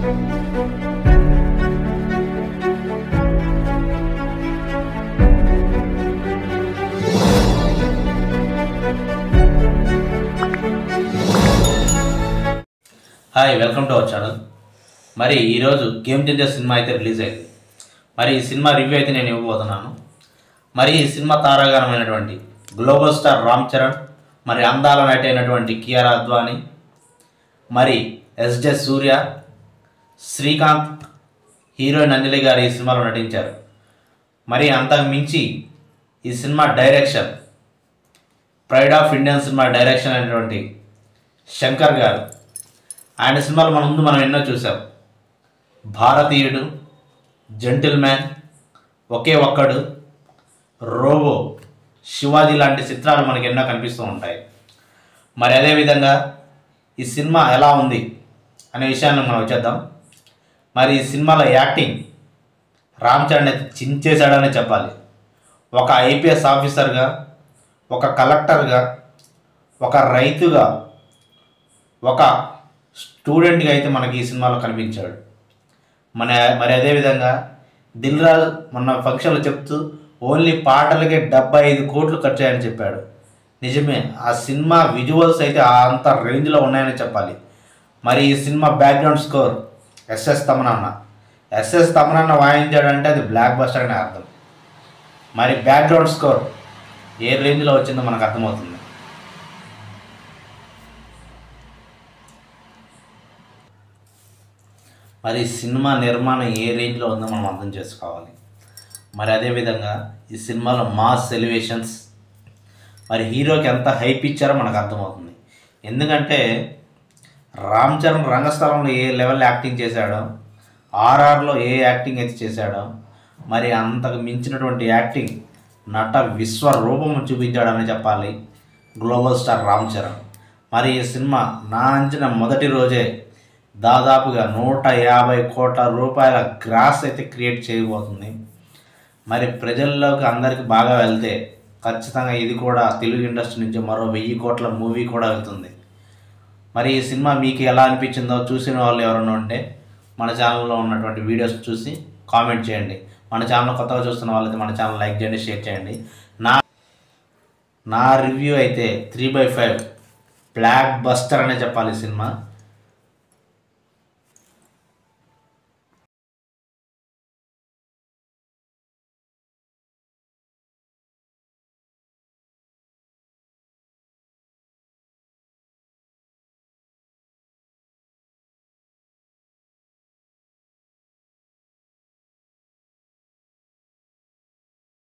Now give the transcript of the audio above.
Hi, welcome to our channel. మరి ఈరోజు game changer cinema అయితే రిలీజ్ అయింది. మరి ఈ సినిమా రివ్యూ అయితే నేను ఇవ్వబోతున్నాను. మరి ఈ సినిమా తారాగణమైనటువంటి గ్లోబల్ స్టార్ రామ్ చరణ్, మరి అందాల నటి అయినటువంటి కియారా అద్వానీ, మరి ఎస్జే సూర్య, శ్రీకాంత్, హీరోయిన్ అంజలి గారు ఈ సినిమాలో నటించారు. మరి అంతకు మించి ఈ cinema direction, pride of Indian cinema direction అయినటువంటి శంకర్ గారు. ఆయన సినిమాలు మనం ఎన్నో చూసాం. భారతీయుడు, జెంటిల్మ్యాన్, ఒకే ఒక్కడు, రోబో, శివాజీ లాంటి చిత్రాలు మనకి ఎన్నో కనిపిస్తూ ఉంటాయి. మరి అదేవిధంగా ఈ సినిమా ఎలా ఉంది అనే విషయాన్ని మనం వచ్చేద్దాం. మరి ఈ సినిమాలో యాక్టింగ్ రామ్ చరణ్ చించేశాడని చెప్పాలి. ఒక ఐపీఎస్ ఆఫీసర్గా, ఒక కలెక్టర్గా, ఒక రైతుగా, ఒక స్టూడెంట్గా అయితే మనకి ఈ సినిమాలో కనిపించాడు. మరి అదేవిధంగా దిల్ రాజు మొన్న ఫంక్షన్లో చెప్తూ ఓన్లీ పాటలకే 75 కోట్లు ఖర్చు అయ్యాయని చెప్పాడు. నిజమే, ఆ సినిమా విజువల్స్ అయితే అంత రేంజ్లో ఉన్నాయని చెప్పాలి. మరి ఈ సినిమా బ్యాక్గ్రౌండ్ స్కోర్ ఎస్ఎస్ తమనన్న వాయించాడంటే అది బ్లాక్ బస్టర్ అనే అర్థం. మరి బ్యాక్గ్రౌండ్ స్కోర్ ఏ రేంజ్లో వచ్చిందో మనకు అర్థమవుతుంది. మరి సినిమా నిర్మాణం ఏ రేంజ్లో ఉందో మనం అర్థం చేసుకోవాలి. మరి అదేవిధంగా ఈ సినిమాలో మాస్ ఎలివేషన్స్, మరి హీరోకి ఎంత హైప్ ఇచ్చారో మనకు అర్థమవుతుంది. ఎందుకంటే రామ్ చరణ్ రంగస్థలంలో ఏ లెవెల్ యాక్టింగ్ చేశాడో, ఆర్ఆర్లో ఏ యాక్టింగ్ అయితే చేశాడో, మరి అంతకు మించినటువంటి యాక్టింగ్ నట విశ్వరూపం చూపించాడని చెప్పాలి గ్లోబల్ స్టార్ రామ్ చరణ్. మరి ఈ సినిమా నా అంచనా మొదటి రోజే దాదాపుగా 150 కోట్ల రూపాయల గ్రాస్ అయితే క్రియేట్ చేయబోతుంది. మరి ప్రజల్లోకి అందరికి బాగా వెళ్తే ఖచ్చితంగా ఇది కూడా తెలుగు ఇండస్ట్రీ నుంచి మరో 1000 కోట్ల మూవీ కూడా వెళ్తుంది. మరి ఈ సినిమా మీకు ఎలా అనిపించిందో చూసిన వాళ్ళు ఎవరైనా ఉంటే మన ఛానల్లో ఉన్నటువంటి వీడియోస్ చూసి కామెంట్ చేయండి. మన ఛానల్ కొత్తగా చూస్తున్న వాళ్ళైతే మన ఛానల్ లైక్ చేయండి, షేర్ చేయండి. నా రివ్యూ అయితే 3/5 బ్లాక్ బస్టర్ అనే చెప్పాలి. సినిమా